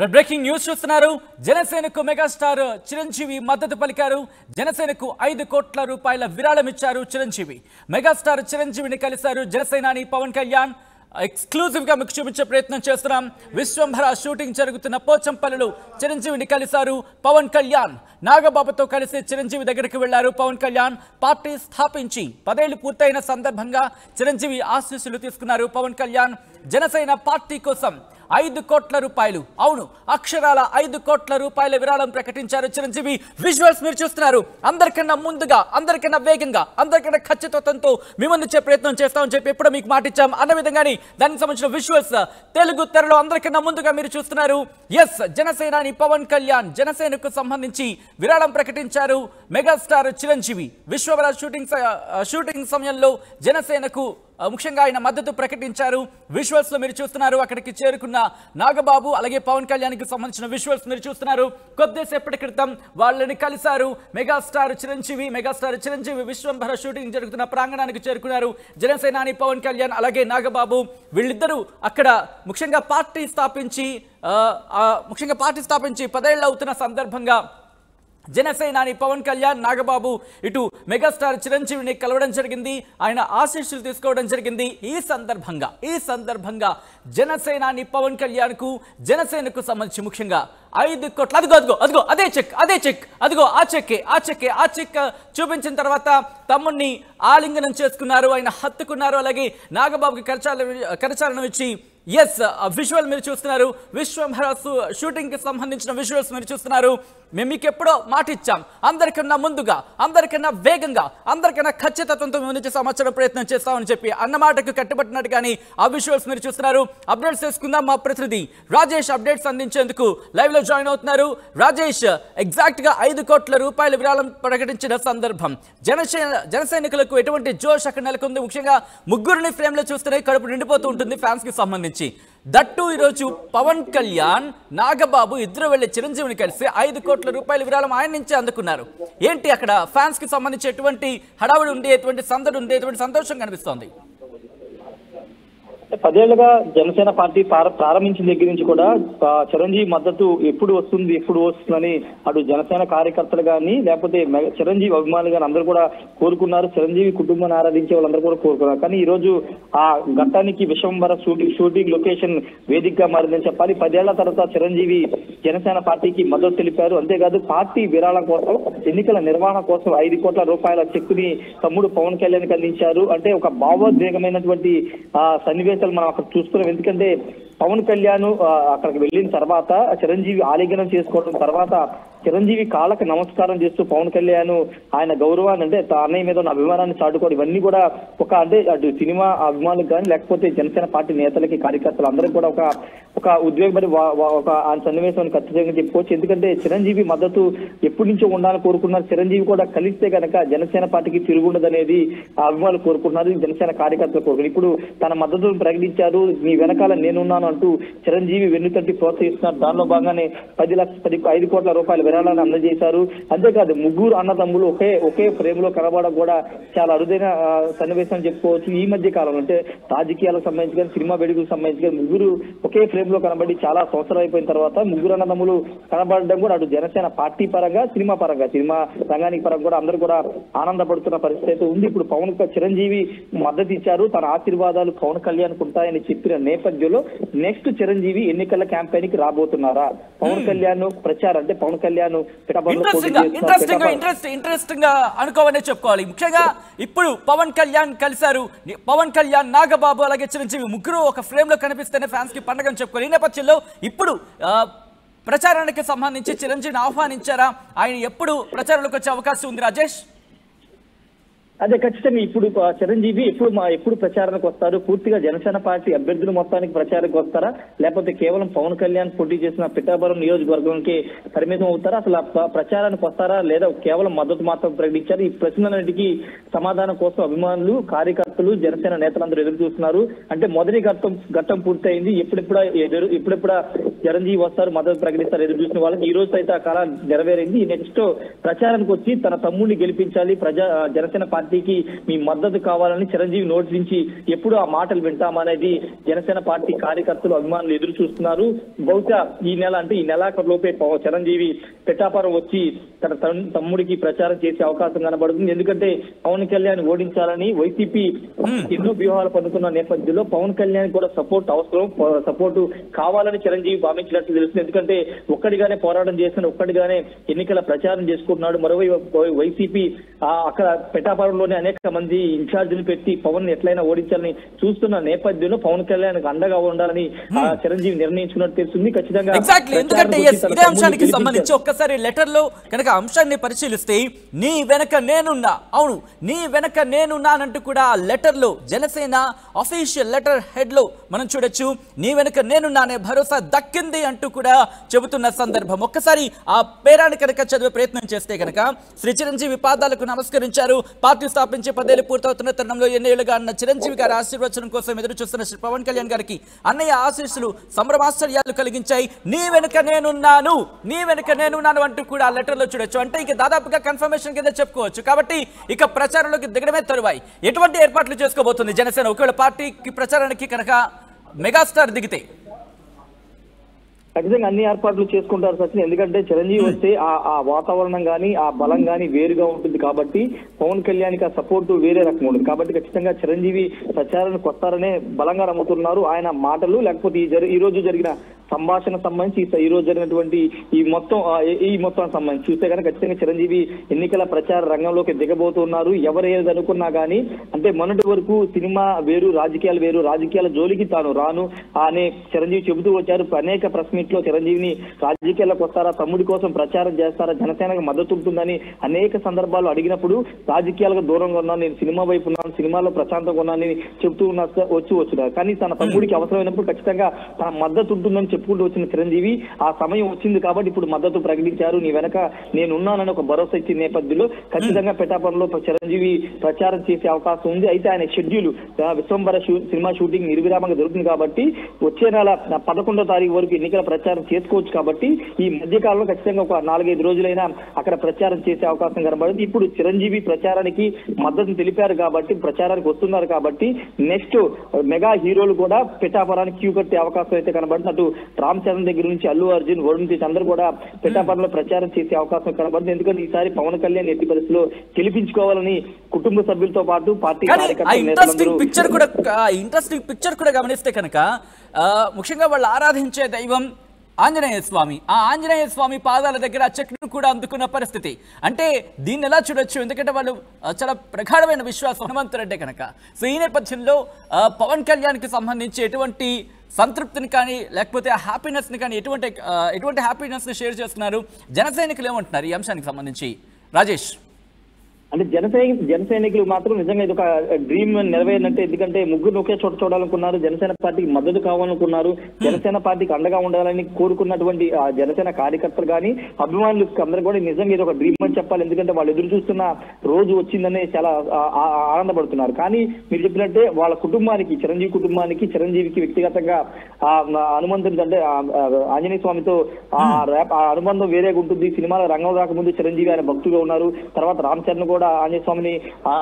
Breaking news చూస్తున్నారు. జనసేనకు megastar Chiranjeevi మద్దతు పలికారు. జనసేనకు 5 కోట్ల రూపాయల విరాళం ఇచ్చారు చిరంజీవి. మెగాస్టార్ చిరంజీవిని కలిశారు జనసేనాని పవన్ కళ్యాణ్. ఎక్స్క్లూజివ్ గా మీకు చూపించే ప్రయత్నం చేస్తున్నాం. విశ్వంభర షూటింగ్ జరుగుతున్న పోచంపల్లిలో చిరంజీవిని కలిశారు పవన్ కళ్యాణ్. నాగబాబుతో కలిసి చిరంజీవి దగ్గరికి వెళ్లారు పవన్ కళ్యాణ్. పార్టీ స్థాపించి 10 ఏళ్లు పూర్తయిన సందర్భంగా చిరంజీవి ఆశీస్సులు తీసుకున్నారు పవన్ కళ్యాణ్. జనసేన పార్టీ కోసం 5 కోట్ల రూపాయలు, అవును అక్షరాల 5 కోట్ల రూపాయల విరాళం ప్రకటించారు చిరంజీవి. విజువల్స్ మీరు చూస్తున్నారు. అందరికన్నా ముందుగా, అందరికన్నా వేగంగా, అందరికన్నా ఖచ్చితత్వంతో మేము అందించే ప్రయత్నం చేస్తామని చెప్పి ఎప్పుడో మీకు మాటిచ్చాం. అన్న విధంగానే దానికి సంబంధించిన విజువల్స్ తెలుగు తెరలో అందరికన్నా ముందుగా మీరు చూస్తున్నారు. ఎస్, జనసేనాని పవన్ కళ్యాణ్ జనసేనకు సంబంధించి విరాళం ప్రకటించారు మెగాస్టార్ చిరంజీవి. విశ్వవర షూటింగ్ సమయంలో జనసేనకు ముఖ్యంగా ఆయన మద్దతు ప్రకటించారు. విజువల్స్ లో మీరు చూస్తున్నారు. అక్కడికి చేరుకున్న నాగబాబు అలాగే పవన్ కళ్యాణ్ కి సంబంధించిన విజువల్స్ మీరు చూస్తున్నారు. కొద్దిసేపటి క్రితం వాళ్ళని కలిశారు మెగాస్టార్ చిరంజీవి విశ్వంభర షూటింగ్ జరుగుతున్న ప్రాంగణానికి చేరుకున్నారు. జనసేనాని పవన్ కళ్యాణ్ అలాగే నాగబాబు వీళ్ళిద్దరూ అక్కడ ముఖ్యంగా పార్టీ స్థాపించి 10 ఏళ్ళు అవుతున్న సందర్భంగా జనసేనాని పవన్ కళ్యాణ్, నాగబాబు ఇటు మెగాస్టార్ చిరంజీవిని కలవడం జరిగింది. ఆయన ఆశీస్సులు తీసుకోవడం జరిగింది. ఈ సందర్భంగా జనసేనాని పవన్ కళ్యాణ్ కు జనసేనకు సంబంధించి ముఖ్యంగా 5 కోట్ల అదిగో అదే చెక్ అదిగో ఆ చెక్ చూపించిన తర్వాత తమ్ముడిని ఆలింగనం చేసుకున్నారు. ఆయన హత్తుకున్నారు. అలాగే నాగబాబుకి కరచాలనం ఇచ్చి ఎస్ విజువల్ మీరు చూస్తున్నారు. విశ్వంభర షూటింగ్ కి సంబంధించిన విజువల్స్ మీరు చూస్తున్నారు. మేము మీకు ఎప్పుడో మాట ఇచ్చాం. అందరికన్నా ముందుగా, అందరికన్నా వేగంగా, అందరికన్నా ఖచ్చితత్వంతో మేము నుంచి సమాచారం ప్రయత్నం చేస్తామని చెప్పి అన్నమాటకు కట్టుబట్టినట్టుగాని ఆ విజువల్స్ మీరు చూస్తున్నారు. అప్డేట్స్ చేసుకుందాం. మా ప్రతినిధి రాజేష్ అప్డేట్స్ అందించేందుకు లైవ్ లో జాయిన్ అవుతున్నారు. రాజేష్, ఎగ్జాక్ట్ గా 5 కోట్ల రూపాయల విరాళం ప్రకటించిన సందర్భం జనసైనికులకు ఎటువంటి జోష్ అక్కడ నెలకొంది? ముఖ్యంగా ముగ్గురిని ఫ్రేమ్ లో చూస్తేనే కడుపు నిండిపోతూ ఉంటుంది ఫ్యాన్స్ కి సంబంధించి. దట్టు ఈరోజు పవన్ కళ్యాణ్, నాగబాబు ఇద్దరు వెళ్లి చిరంజీవిని కలిసి 5 కోట్ల రూపాయల విరాళం ఆయన నుంచే అందుకున్నారు. ఏంటి అక్కడ ఫ్యాన్స్ కి సంబంధించి ఎటువంటి హడావుడి ఉంది, ఎటువంటి సందడి ఉంది, ఎటువంటి సంతోషం కనిపిస్తోంది? 10 ఏళ్లుగా జనసేన పార్టీ ప్రారంభించిన దగ్గర నుంచి కూడా చిరంజీవి మద్దతు ఎప్పుడు వస్తుందని అటు జనసేన కార్యకర్తలు కానీ లేకపోతే చిరంజీవి అభిమానులు కానీ అందరూ కూడా కోరుకున్నారు. చిరంజీవి కుటుంబాన్ని ఆరాధించే వాళ్ళందరూ కూడా కోరుకున్నారు. కానీ ఈ రోజు ఆ ఘట్టానికి విశ్వంభర షూటింగ్ లొకేషన్ వేదికగా మారిందని చెప్పాలి. 10 ఏళ్ల తర్వాత చిరంజీవి జనసేన పార్టీకి మద్దతు తెలిపారు. అంతేకాదు పార్టీ విరాళం కోసం, ఎన్నికల నిర్వహణ కోసం 5 కోట్ల రూపాయల చెక్కుని తమ్ముడు పవన్ కళ్యాణ్కి అందించారు. అంటే ఒక భావోద్వేగమైనటువంటి సన్నివేశం మనం అక్కడ చూస్తున్నాం. ఎందుకంటే పవన్ కళ్యాణ్ అక్కడికి వెళ్ళిన తర్వాత చిరంజీవి ఆలింగనం చేసుకోవడం తర్వాత చిరంజీవి కాళ్ళకి నమస్కారం చేస్తూ పవన్ కళ్యాణ్ ఆయన గౌరవాన్ని, అంటే అన్నయ్య మీద ఉన్న అభిమానాన్ని చాటుకోవడం, ఇవన్నీ కూడా అంటే అటు సినిమా అభిమానులకు కానీ లేకపోతే జనసేన పార్టీ నేతలకి కార్యకర్తలు అందరికీ కూడా ఒక ఉద్వేగపడి ఆ సన్నివేశాన్ని ఖచ్చితంగా చెప్పుకోవచ్చు. ఎందుకంటే చిరంజీవి మద్దతు ఎప్పటి నుంచో ఉండాలని కోరుకున్నారు. చిరంజీవి కూడా కలిస్తే కనుక జనసేన పార్టీకి తిరుగుండదనేది ఆ అభిమానులు కోరుకుంటున్నారు, జనసేన కార్యకర్తలు కోరుకున్నారు. ఇప్పుడు తన మద్దతును ప్రకటించారు. మీ వెనకాల నేనున్నాను అంటూ చిరంజీవి వెన్నుతట్టి ప్రోత్సహిస్తున్నారు. దానిలో భాగంగానే 5 కోట్ల రూపాయల విరాళాన్ని అందజేశారు. అంతేకాదు ముగ్గురు అన్నదమ్ములు ఒకే ఫ్రేమ్ లో కనబడడం కూడా చాలా అరుదైన సన్నివేశం చెప్పుకోవచ్చు. ఈ మధ్య కాలంలో అంటే రాజకీయాలకు సంబంధించి కానీ సినిమా వేడుకలకు సంబంధించి కానీ ముగ్గురు ఒకే ఫ్రేమ్ లో కనబడి చాలా సంవత్సరాలు అయిపోయిన తర్వాత ముగ్గురు అన్నదమ్ములు కనబడడం కూడా అటు జనసేన పార్టీ పరంగా, సినిమా రంగానికి పరంగా కూడా అందరూ కూడా ఆనందపడుతున్న పరిస్థితి అయితే ఉంది. ఇప్పుడు చిరంజీవి మద్దతు ఇచ్చారు. తన ఆశీర్వాదాలు పవన్ కళ్యాణ్ ఉంటాయని చెప్పిన నేపథ్యంలో నెక్స్ట్ చిరంజీవి ఎన్నికల క్యాంపెయిన్ కి రాబోతున్నారా? పవన్ కళ్యాణ్ ప్రచారం అంటే పవన్ కళ్యాణ్ ఇంట్రెస్టింగ్ గా అనుకోవనే చెప్పుకోవాలి. ముఖ్యంగా ఇప్పుడు పవన్ కళ్యాణ్ కలిశారు. పవన్ కళ్యాణ్, నాగబాబు అలాగే చిరంజీవి ముగ్గురు ఒక ఫ్రేమ్ లో కనిపిస్తేనే ఫ్యాన్స్ కి పండుగ చెప్పుకోవాలి. ఈ నేపథ్యంలో ఇప్పుడు ప్రచారానికి సంబంధించి చిరంజీవిని ఆహ్వానించారా? ఆయన ఎప్పుడు ప్రచారంలోకి వచ్చే అవకాశం ఉంది రాజేష్? అదే ఖచ్చితంగా ఇప్పుడు చిరంజీవి ఎప్పుడు ప్రచారానికి వస్తారు? పూర్తిగా జనసేన పార్టీ అభ్యర్థులు మొత్తానికి ప్రచారానికి వస్తారా, లేకపోతే కేవలం పవన్ కళ్యాణ్ పోటీ చేసిన పిఠాపురం నియోజకవర్గానికి పరిమితం అవుతారా? అసలు ప్రచారానికి వస్తారా లేదా కేవలం మద్దతు మాత్రం ప్రకటించారు? ఈ ప్రశ్నలన్నిటికీ సమాధానం కోసం అభిమానులు, కార్యకర్తలు, జనసేన నేతలందరూ ఎదురు చూస్తున్నారు. అంటే మొదటి ఘట్టం పూర్తయింది. ఎప్పుడెప్పుడా చిరంజీవి వస్తారు, మద్దతు ప్రకటిస్తారు ఎదురు చూసిన వాళ్ళకి ఈ రోజు అయితే ఆ కాలం నెరవేరింది. నెక్స్ట్ ప్రచారానికి వచ్చి తన తమ్ముడిని గెలిపించాలి, జనసేన పార్టీ పార్టీకి మీ మద్దతు కావాలని చిరంజీవి నోటి నుంచి ఎప్పుడు ఆ మాటలు వింటామనేది జనసేన పార్టీ కార్యకర్తలు అభిమానులు ఎదురు చూస్తున్నారు. బహుశా ఈ నెలాఖరులోపే చిరంజీవి పిఠాపురం వచ్చి తన తమ్ముడికి ప్రచారం చేసే అవకాశం కనబడుతుంది. ఎందుకంటే పవన్ కళ్యాణ్ ఓడించాలని వైసీపీ ఎన్నో వ్యూహాలు పన్నుతున్న నేపథ్యంలో పవన్ కళ్యాణ్ కూడా సపోర్ట్ అవసరం, సపోర్టు కావాలని చిరంజీవి భావించినట్లు తెలుస్తుంది. ఎందుకంటే ఒక్కడిగానే పోరాటం చేసిన, ఒక్కడిగానే ఎన్నికల ప్రచారం చేసుకుంటున్నాడు. మరోవైపు వైసీపీ అక్కడ పిఠాపురంలోనే అనేక మంది ఇన్ఛార్జీలు పెట్టి పవన్ ఎట్లయినా ఓడించాలని చూస్తున్న నేపథ్యంలో పవన్ కళ్యాణ్ అండగా ఉండాలని చిరంజీవి నిర్ణయించుకున్నట్టు తెలుస్తుంది. ఖచ్చితంగా ఎందుకంటే ఇదే అంశానికి సంబంధించి ఒక్కసారి లెటర్ లో కనుక అంశాన్ని పరిశీలిస్తే నీ వెనక నేనున్నా, అవును నీ వెనక నేనున్నానంటూ కూడా ఆ లెటర్ లో జనసేన అఫీషియల్ లెటర్ హెడ్ లో మనం చూడొచ్చు. నీ వెనక నేనున్నానే భరోసా దక్కింది అంటూ కూడా చెబుతున్న సందర్భం. ఒక్కసారి ఆ పేరాన్ని కనుక చదివే ప్రయత్నం చేస్తే కనుక శ్రీ చిరంజీవి పాదాలకు నమస్కరించారు. పార్టీ స్థాపించి 10 ఏళ్లు పూర్తవుతున్న తరుణంలో ఎన్నేళ్లుగా అన్న చిరంజీవి గారి ఆశీర్వచనం కోసం ఎదురు చూస్తున్న శ్రీ పవన్ కళ్యాణ్ గారికి అన్నయ్య ఆశీస్సులు సంభ్రమాశ్చర్యాలు కలిగించాయి. నీ వెనుక నేనున్నాను, నీ వెనుక నేనున్నాను అంటూ కూడా ఆ లెటర్ లో చూడొచ్చు. అంటే ఇక దాదాపుగా కన్ఫర్మేషన్ కింద చెప్పుకోవచ్చు. కాబట్టి ఇక ప్రచారంలోకి దిగడమే తరువాయి. ఎటువంటి ఏర్పాట్లు చేసుకోబోతుంది జనసేన ఒకవేళ పార్టీకి ప్రచారానికి కనుక మెగాస్టార్ దిగితే? ఖచ్చితంగా అన్ని ఏర్పాట్లు చేసుకుంటారు సచిన్. ఎందుకంటే చిరంజీవి వస్తే ఆ వాతావరణం కానీ ఆ బలం కానీ వేరుగా ఉంటుంది కాబట్టి పవన్ కళ్యాణ్కి ఆ సపోర్టు వేరే రకంగా ఉంటుంది. కాబట్టి ఖచ్చితంగా చిరంజీవి ప్రచారానికి వస్తారనే బలంగా నమ్ముతున్నారు. ఆయన మాటలు లేకపోతే ఈ రోజు జరిగిన సంభాషణ సంబంధించి ఈ రోజు జరిగినటువంటి ఈ మొత్తం సంబంధించి చూస్తే కనుక ఖచ్చితంగా చిరంజీవి ఎన్నికల ప్రచార రంగంలోకి దిగబోతున్నారు. ఎవరేది అనుకున్నా కానీ అంటే మొన్నటి వరకు సినిమా వేరు, రాజకీయాలు వేరు, రాజకీయాల జోలికి తాను రాను అనే చిరంజీవి చెబుతూ వచ్చారు. అనేక ప్రెస్ మీట్ లో చిరంజీవిని రాజకీయాల్లోకి వస్తారా, తమ్ముడి కోసం ప్రచారం చేస్తారా, జనసేనకు మద్దతు ఉంటుందని అనేక సందర్భాలు అడిగినప్పుడు రాజకీయాలకు దూరంగా ఉన్నాను, నేను సినిమా వైపు ఉన్నాను, సినిమాలో ప్రశాంతంగా ఉన్నానని చెబుతూ వచ్చున్నారు. కానీ తన తమ్ముడికి అవసరమైనప్పుడు ఖచ్చితంగా తన మద్దతు ఉంటుందని చెప్పుకుంటూ వచ్చిన చిరంజీవి ఆ సమయం వచ్చింది కాబట్టి ఇప్పుడు మద్దతు ప్రకటించారు. నీ వెనక నేనున్నానని ఒక భరోసా ఇచ్చిన నేపథ్యంలో ఖచ్చితంగా పిఠాపురంలో చిరంజీవి ప్రచారం చేసే అవకాశం ఉంది. అయితే ఆయన షెడ్యూల్ విశ్వంబర సినిమా షూటింగ్ నిర్విరామంగా జరుగుతుంది కాబట్టి వచ్చే నెల 11వ తారీఖు వరకు ఎన్నికల ప్రచారం చేసుకోవచ్చు. కాబట్టి ఈ మధ్యకాలంలో ఖచ్చితంగా ఒక 4-5 రోజులైనా అక్కడ ప్రచారం చేసే అవకాశం కనబడింది. ఇప్పుడు చిరంజీవి ప్రచారానికి మద్దతు తెలిపారు కాబట్టి ప్రచారానికి వస్తున్నారు కాబట్టి నెక్స్ట్ మెగా హీరోలు కూడా పిఠాపురానికి క్యూ కట్టే అవకాశం అయితే కనబడుతున్నట్టు రామ్ చరణ్ దగ్గర నుంచి అల్లు అర్జున్, వరుణ్ తేజ్ అందరూ కూడా పిఠాపురంలో ప్రచారం చేసే అవకాశం కనబడుతుంది. ఎందుకంటే ఈసారి పవన్ కళ్యాణ్ ఎట్టి పరిస్థితిలో గెలిపించుకోవాలని కుటుంబ సభ్యులతో పాటు పార్టీ ఇంట్రెస్టింగ్ పిక్చర్ కూడా గమనిస్తే కనుక ముఖ్యంగా వాళ్ళు ఆరాధించే దైవం ఆంజనేయ స్వామి. ఆ ఆంజనేయ స్వామి పాదాల దగ్గర చెక్ను కూడా అందుకున్న పరిస్థితి. అంటే దీన్ని ఎలా చూడొచ్చు? ఎందుకంటే వాళ్ళు చాలా ప్రగాఢమైన విశ్వాసం హనుమంతుడంటే కనుక. సో ఈ నేపథ్యంలో పవన్ కళ్యాణ్కి సంబంధించి ఎటువంటి సంతృప్తిని కానీ లేకపోతే ఆ హ్యాపీనెస్ని కానీ ఎటువంటి హ్యాపీనెస్ని షేర్ చేస్తున్నారు జన సైనికులు ఏమంటున్నారు ఈ అంశానికి సంబంధించి? రాజేష్, అంటే జన సైనికులు మాత్రం నిజంగా ఇది ఒక డ్రీమ్ నెరవేరినట్టే. ఎందుకంటే ముగ్గురు ఒకే చోట చూడాలనుకున్నారు, జనసేన పార్టీకి మద్దతు కావాలనుకున్నారు, జనసేన పార్టీకి అండగా ఉండాలని కోరుకున్నటువంటి జనసేన కార్యకర్తలు కానీ అభిమానులు అందరూ కూడా నిజంగా ఇది ఒక డ్రీమ్ అని చెప్పాలి. ఎందుకంటే వాళ్ళు ఎదురు చూస్తున్న రోజు వచ్చిందనే చాలా ఆనందపడుతున్నారు. కానీ మీరు చెప్పినట్టే వాళ్ళ కుటుంబానికి, చిరంజీవి కుటుంబానికి, చిరంజీవికి వ్యక్తిగతంగా హనుమంతుడి అంటే ఆంజనేయ స్వామితో ఆ అనుబంధం వేరేగా ఉంటుంది. సినిమాల రంగం రాకముందు చిరంజీవి ఆయన భక్తుగా ఉన్నారు. తర్వాత రామ్ చరణ్ కూడా ఆంజనేయ స్వామిని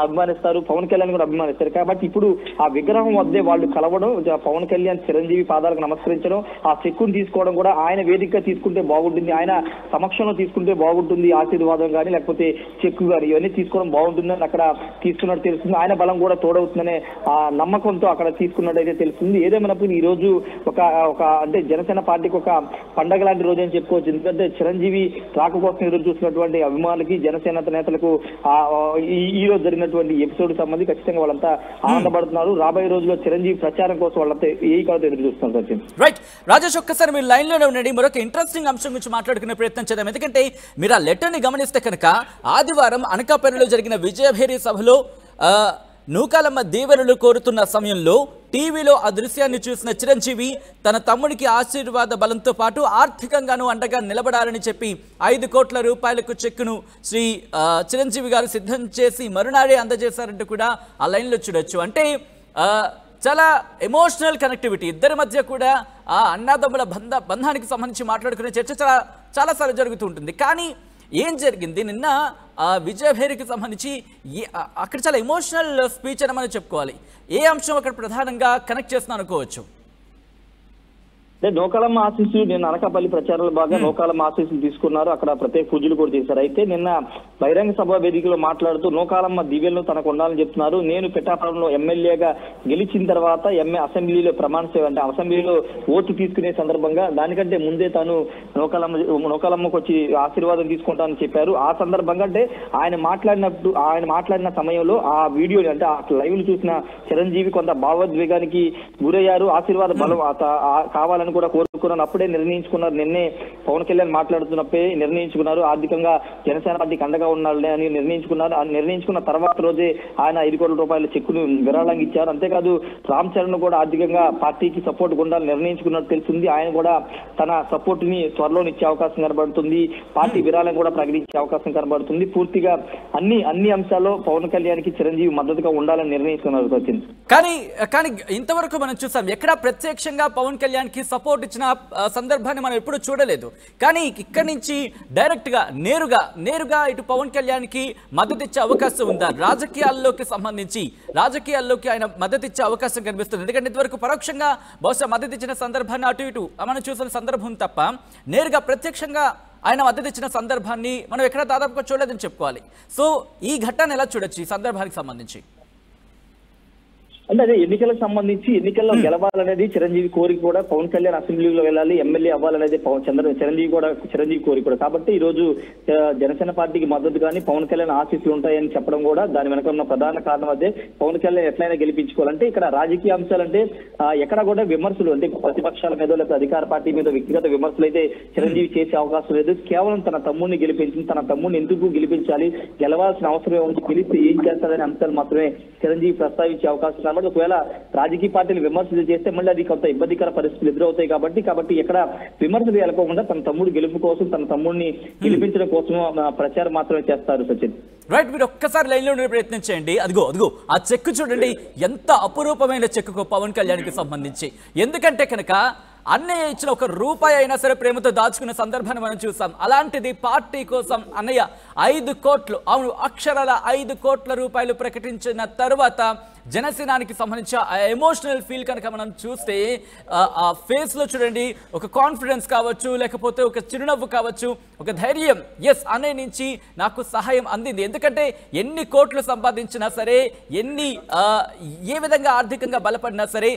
అభిమానిస్తారు, పవన్ కళ్యాణ్ కూడా అభిమానిస్తారు. కాబట్టి ఇప్పుడు ఆ విగ్రహం వద్దే వాళ్ళు కలవడం, పవన్ కళ్యాణ్ చిరంజీవి పాదాలకు నమస్కరించడం, ఆ చెక్కును తీసుకోవడం కూడా ఆయన వేదికగా తీసుకుంటే బాగుంటుంది, ఆయన సమక్షంలో తీసుకుంటే బాగుంటుంది, ఆశీర్వాదం కానీ లేకపోతే చెక్కు కానీ ఇవన్నీ తీసుకోవడం బాగుంటుందని అక్కడ తీసుకున్నట్టు తెలుస్తుంది. ఆయన బలం కూడా తోడవుతుందనే ఆ నమ్మకంతో అక్కడ తీసుకున్నట్టయితే తెలుస్తుంది. ఏదేమైనప్పుడు ఈ రోజు ఒక అంటే జనసేన పార్టీకి ఒక పండగ లాంటి రోజు అని చెప్పుకోవచ్చు. ఎందుకంటే చిరంజీవి రాక కోసం ఎదురు చూసినటువంటి అభిమానులకి, జనసేన నేతలకు ఈ రోజు జరిగినటువంటి ఎపిసోడ్ సంబంధించి ఖచ్చితంగా వాళ్ళంతా ఆనందపడుతున్నారు. రాబోయే రోజుల్లో చిరంజీవి ప్రచారం కోసం వాళ్ళంతా ఏ కాదు ఎదురు చూస్తున్నారు. సచిన్, రైట్. రాజేష్, ఒక్కసారి మీరు లైన్ లోనే ఉండండి. మరొక ఇంట్రెస్టింగ్ అంశం గురించి మాట్లాడుకునే ప్రయత్నం చేద్దాం. ఎందుకంటే మీరు ఆ లెటర్ ని గమనిస్తే కనుక ఆదివారం అనకాపల్లిలో జరిగిన విజయభేరి సభలో నూకాలమ్మ దీవెనలు కోరుతున్న సమయంలో టీవీలో ఆ దృశ్యాన్ని చూసిన చిరంజీవి తన తమ్ముడికి ఆశీర్వాద బలంతో పాటు ఆర్థికంగానూ అండగా నిలబడాలని చెప్పి 5 కోట్ల రూపాయలకు చెక్కును శ్రీ చిరంజీవి గారు సిద్ధం చేసి మరునాడే అందజేశారంటూ కూడా ఆ లైన్లో చూడొచ్చు. అంటే చాలా ఎమోషనల్ కనెక్టివిటీ ఇద్దరి మధ్య కూడా ఆ అన్నాదమ్ముల బంధానికి సంబంధించి మాట్లాడుకునే చర్చ చాలాసార్లు జరుగుతూ ఉంటుంది. కానీ ఏం జరిగింది నిన్న విజయభేరికి సంబంధించి అక్కడ చాలా ఎమోషనల్ స్పీచ్ అని మనం చెప్పుకోవాలి. ఏ అంశం అక్కడ ప్రధానంగా కనెక్ట్ చేస్తున్నా అనుకోవచ్చు? అంటే నూకాలమ్మ ఆశీస్సులు నిన్న అనకాపల్లి ప్రచారంలో బాగా నూకాలమ్మ ఆశీస్సులు తీసుకున్నారు. అక్కడ ప్రత్యేక పూజలు కూడా చేశారు. అయితే నిన్న బహిరంగ సభ వేదికలో మాట్లాడుతూ నూకాలమ్మ దివ్యంలో తనకు ఉండాలని చెప్తున్నారు. నేను పిఠాపురంలో ఎమ్మెల్యేగా గెలిచిన తర్వాత అసెంబ్లీలో ప్రమాణ సేవ అంటే అసెంబ్లీలో ఓటు తీసుకునే సందర్భంగా దానికంటే ముందే తాను నూకాలమ్మకు వచ్చి ఆశీర్వాదం తీసుకుంటానని చెప్పారు. ఆ సందర్భంగా అంటే ఆయన మాట్లాడిన సమయంలో ఆ వీడియో అంటే ఆ లైవ్ చూసిన చిరంజీవి కొంత భావోద్వేగానికి గురయ్యారు. ఆశీర్వాద బలం కావాలని కూడా కోరుకున్నారు. అప్పుడే నిర్ణయించుకున్నారు. నిన్నే పవన్ కళ్యాణ్ మాట్లాడుతున్నప్పుడే నిర్ణయించుకున్నారు. ఆర్థికంగా జనసేన పార్టీకి అండగా ఉండాలని అని నిర్ణయించుకున్నారు. నిర్ణయించుకున్న తర్వాత రోజే ఆయన 5 కోట్ల రూపాయల చెక్కును విరాళంగా ఇచ్చారు. అంతేకాదు రామ్ చరణ్ కూడా ఆర్థికంగా పార్టీకి సపోర్ట్ ఉండాలని నిర్ణయించుకున్నట్టు తెలిసింది. ఆయన కూడా తన సపోర్ట్ ని త్వరలో ఇచ్చే అవకాశం కనబడుతుంది. పార్టీ విరాళం కూడా ప్రకటించే అవకాశం కనబడుతుంది. పూర్తిగా అన్ని అంశాల్లో పవన్ కళ్యాణ్ కి చిరంజీవి మద్దతుగా ఉండాలని నిర్ణయించుకున్నారు. సచిన్ కానీ ఇంతవరకు మనం చూసాం ఎక్కడ ప్రత్యక్షంగా పవన్ కళ్యాణ్ కి సపోర్ట్ ఇచ్చిన సందర్భాన్ని మనం ఎప్పుడు చూడలేదు. కానీ ఇక్కడి నుంచి డైరెక్ట్ గా నేరుగా ఇటు పవన్ కళ్యాణ్ కి మద్దతు ఇచ్చే అవకాశం ఉందా? రాజకీయాల్లోకి ఆయన మద్దతు ఇచ్చే అవకాశం కనిపిస్తుంది. ఎందుకంటే ఇంతవరకు పరోక్షంగా బహుశా మద్దతు ఇచ్చిన సందర్భాన్ని అటు ఇటు మనం చూసిన సందర్భం తప్ప నేరుగా ప్రత్యక్షంగా ఆయన మద్దతు ఇచ్చిన సందర్భాన్ని మనం ఎక్కడ దాదాపుగా చూడలేదని చెప్పుకోవాలి. సో ఈ ఘట్టాన్ని ఎలా చూడొచ్చు ఈ సందర్భానికి సంబంధించి? అంటే అదే ఎన్నికలకు సంబంధించి ఎన్నికల్లో గెలవాలనేది చిరంజీవి కోరిక కూడా. పవన్ కళ్యాణ్ అసెంబ్లీలో వెళ్ళాలి, ఎమ్మెల్యే అవ్వాలనేది చిరంజీవి కోరిక కూడా. కాబట్టి ఈ రోజు జనసేన పార్టీకి మద్దతు కానీ పవన్ కళ్యాణ్ ఆశీస్సులు ఉంటాయని చెప్పడం కూడా దాని వెనక ఉన్న ప్రధాన కారణం అదే. పవన్ కళ్యాణ్ ఎట్లయినా గెలిపించుకోవాలంటే ఇక్కడ రాజకీయ అంశాలంటే ఎక్కడ కూడా విమర్శలు అంటే ప్రతిపక్షాల మీద లేకపోతే అధికార పార్టీ మీద వ్యక్తిగత విమర్శలు అయితే చిరంజీవి చేసే అవకాశం లేదు. కేవలం తన తమ్ముడిని గెలిపించింది, తన తమ్ముడిని ఎందుకు గెలిపించాలి, గెలవాల్సిన అవసరం ఉంది, గెలిస్తే ఏం చేస్తారనే అంశాలు మాత్రమే చిరంజీవి ప్రస్తావించే అవకాశం. ఒకవేళ రాజకీయ పార్టీలు విమర్శలు చేస్తే మళ్ళీ అది కొంత ఇబ్బందికర పరిస్థితులు ఎదురవుతాయి. కాబట్టి ఎక్కడ విమర్శలు వెళ్ళకోకుండా తన తమ్ముడు గెలుపు కోసం, తన తమ్ముడిని గెలిపించడం కోసం ప్రచారం మాత్రమే చేస్తారు. సచిన్ రైట్, మీరు ఒక్కసారి లైన్ లో ప్రయత్నం చేయండి. అదిగో ఆ చెక్ చూడండి, ఎంత అపురూపమైన చెక్కు పవన్ కళ్యాణ్ కి సంబంధించి. ఎందుకంటే కనుక అన్నయ్య ఇచ్చిన ₹1 అయినా సరే ప్రేమతో దాచుకున్న సందర్భాన్ని మనం చూసాం. అలాంటిది పార్టీ కోసం అన్నయ్య 5 కోట్లు, అవును అక్షరాల 5 కోట్ల రూపాయలు ప్రకటించిన తర్వాత జనసేనానికి సంబంధించి ఆ ఎమోషనల్ ఫీల్ కనుక మనం చూస్తే ఆ ఫేస్ లో చూడండి, ఒక కాన్ఫిడెన్స్ కావచ్చు, లేకపోతే ఒక చిరునవ్వు కావచ్చు, ఒక ధైర్యం. ఎస్, అన్నయ్య నుంచి నాకు సహాయం అందింది. ఎందుకంటే ఎన్ని కోట్లు సంపాదించినా సరే, ఏ విధంగా ఆర్థికంగా బలపడినా సరే,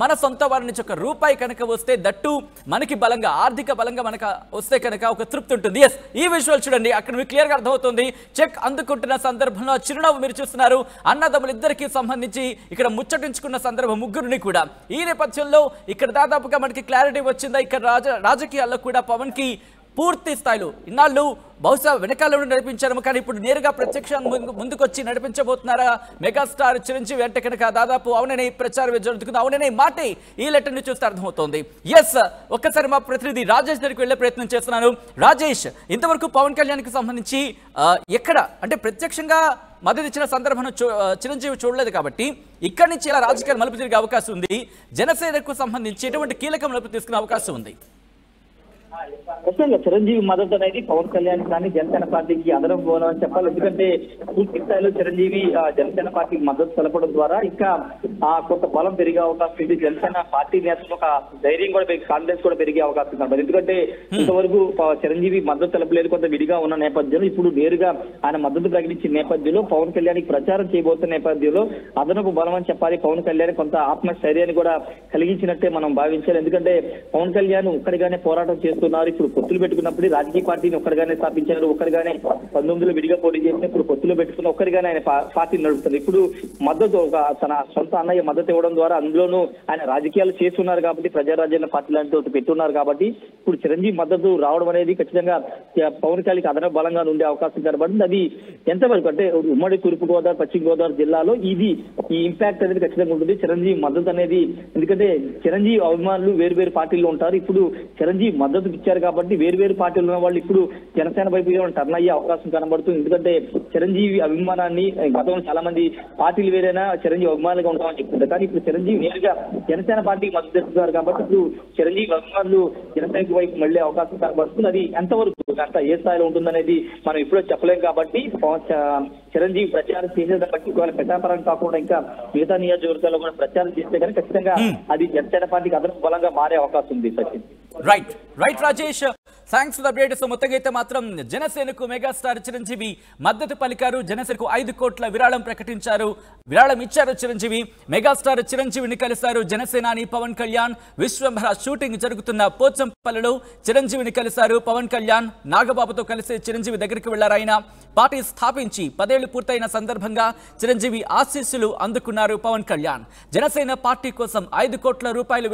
మన సొంత వారి నుంచి ₹1 కనుక వస్తే, దట్టు మనకి బలంగా ఆర్థిక బలంగా మనకు వస్తే కనుక ఒక తృప్తి ఉంటుంది. ఎస్, ఈ విజువల్ చూడండి, అక్కడ మీకు క్లియర్ గా అర్థమవుతుంది. చెక్ అందుకుంటున్న సందర్భంలో చిరునవ్వు మీరు చూస్తున్నారు. అన్నదమ్ములు ఇద్దరికి సంబంధించి ఇక్కడ ముచ్చటించుకున్న సందర్భం ముగ్గురిని కూడా. ఈ నేపథ్యంలో ఇక్కడ దాదాపుగా మనకి క్లారిటీ వచ్చిందా? ఇక్కడ రాజకీయాల్లో కూడా పవన్ కి పూర్తి స్థాయిలో ఇన్నాళ్ళు బహుశా వెనకాల నడిపించారు, కానీ ఇప్పుడు నేరుగా ప్రత్యక్షంగా ముందుకొచ్చి నడిపించబోతున్నారా మెగాస్టార్ చిరంజీవి అంటే కనుక దాదాపు అవుననే ప్రచారం జరుగుతుంది. అవుననే మాటే ఈ లెటర్ ని చూస్తే అర్థమవుతోంది. ఎస్, ఒక్కసారి మా ప్రతినిధి రాజేష్ దగ్గరికి వెళ్లే ప్రయత్నం చేస్తున్నాను. రాజేష్, ఇంతవరకు పవన్ కళ్యాణ్ కి సంబంధించి ఎక్కడ అంటే ప్రత్యక్షంగా మద్దతు ఇచ్చిన సందర్భం చిరంజీవి చూడలేదు కాబట్టి ఇక్కడి నుంచి ఇలా రాజకీయాలు మలుపు తిరిగే అవకాశం ఉంది. జనసేనకు సంబంధించి ఎటువంటి కీలక మలుపు తీసుకునే అవకాశం ఉంది? ఖచ్చితంగా చిరంజీవి మద్దతు అనేది పవన్ కళ్యాణ్ కానీ జనసేన పార్టీకి అదనం పోవడం అని చెప్పాలి. ఎందుకంటే పూర్తి స్థాయిలో చిరంజీవి జనసేన పార్టీకి మద్దతు తెలపడం ద్వారా ఇంకా కొంత బలం పెరిగే అవకాశం ఉంది. జనసేన పార్టీ నేతలు ఒక ధైర్యం కూడా కాన్ఫిడెన్స్ కూడా పెరిగే అవకాశం ఉంది. ఎందుకంటే ఇంతవరకు చిరంజీవి మద్దతు తెలపలేదు, కొంత విడిగా ఉన్న నేపథ్యంలో ఇప్పుడు నేరుగా ఆయన మద్దతు ప్రకటించిన నేపథ్యంలో పవన్ కళ్యాణ్ ప్రచారం చేయబోతున్న నేపథ్యంలో అదనపు బలం అని చెప్పాలి. పవన్ కళ్యాణ్ కొంత ఆత్మస్థైర్యాన్ని కూడా కలిగించినట్టే మనం భావించాలి. ఎందుకంటే పవన్ కళ్యాణ్ ఒక్కడిగానే పోరాటం చేస్తున్నారు. ఇప్పుడు పొత్తులు పెట్టుకున్నప్పుడు రాజకీయ పార్టీని ఒక్కడిగానే స్థాపించారు, ఒక్కడిగానే 19లో విడిగా పోటీ చేసిన, ఇప్పుడు పొత్తులు పెట్టుకున్న ఒక్కడిగానే ఆయన పార్టీని నడుపుతారు. ఇప్పుడు మద్దతు తన సొంత అన్నయ్య మద్దతు ఇవ్వడం ద్వారా అందులోనూ ఆయన రాజకీయాలు చేస్తున్నారు కాబట్టి ప్రజారాజ్యాంగ పార్టీ లాంటి పెట్టున్నారు కాబట్టి ఇప్పుడు చిరంజీవి మద్దతు రావడం అనేది ఖచ్చితంగా పవన్ కళ్యాణ్కి అదనపు బలంగా ఉండే అవకాశం కనబడుతుంది. అది ఎంతవరకు అంటే ఉమ్మడి తూర్పుగోదావరి పశ్చిమ గోదావరి జిల్లాలో ఈ ఇంపాక్ట్ అనేది ఖచ్చితంగా ఉంటుంది చిరంజీవి మద్దతు అనేది. ఎందుకంటే చిరంజీవి అభిమానులు వేరు పార్టీల్లో ఉంటారు. ఇప్పుడు చిరంజీవి మద్దతు ఇచ్చారు కాబట్టి వేరు పార్టీలు ఉన్న వాళ్ళు ఇప్పుడు జనసేన వైపు టర్న్ అయ్యే అవకాశం కనబడుతుంది. ఎందుకంటే చిరంజీవి అభిమానాన్ని గతంలో చాలా మంది పార్టీలు వేరైనా చిరంజీవి అభిమానులుగా ఉంటామని చెప్తుంటారు, కానీ ఇప్పుడు చిరంజీవి నేరుగా జనసేన పార్టీకి మద్దతు ఇస్తున్నారు కాబట్టి ఇప్పుడు చిరంజీవి అభిమానులు జనసేన వైపు మళ్ళీ అవకాశం కనబడుతుంది. అది ఎంతవరకు కాస్త ఏ స్థాయిలో ఉంటుందనేది మనం ఇప్పుడే చెప్పలేం కాబట్టి చిరంజీవి ప్రచారం చేసేదాన్ని బట్టి ఒకవేళ ప్రచారం కాకుండా ఇంకా మిగతా నియోజకవర్గాల్లో కూడా ప్రచారం చేస్తే కానీ ఖచ్చితంగా అది జనసేన పార్టీకి అదనపు బలంగా మారే అవకాశం ఉంది Sachin. Right Rajesh, thanks for the update. So మొత్తంగా అయితే మాత్రం జనసేనకు మెగాస్టార్ చిరంజీవి మద్దతు పలికారు. జనసేనకు 5 కోట్ల విరాళం ప్రకటించారు, విరాళం ఇచ్చారు చిరంజీవి. మెగాస్టార్ చిరంజీవిని కలిశారు జనసేనాని పవన్ కళ్యాణ్. విశ్వంభర షూటింగ్ జరుగుతున్న పోచంపల్లిలో చిరంజీవిని కలిశారు పవన్ కళ్యాణ్. నాగబాబుతో కలిసి చిరంజీవి దగ్గరికి వెళ్లారు. ఆయన పార్టీ స్థాపించి 10 ఏళ్లు పూర్తయిన సందర్భంగా చిరంజీవి ఆశీస్సులు అందుకున్నారు పవన్ కళ్యాణ్. జనసేన పార్టీ కోసం 5 కోట్ల రూపాయల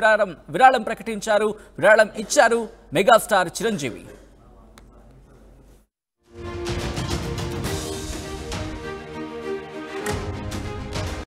విరాళం ప్రకటించారు, విరాళం ఇచ్చారు మెగాస్టార్ చిరంజీవి.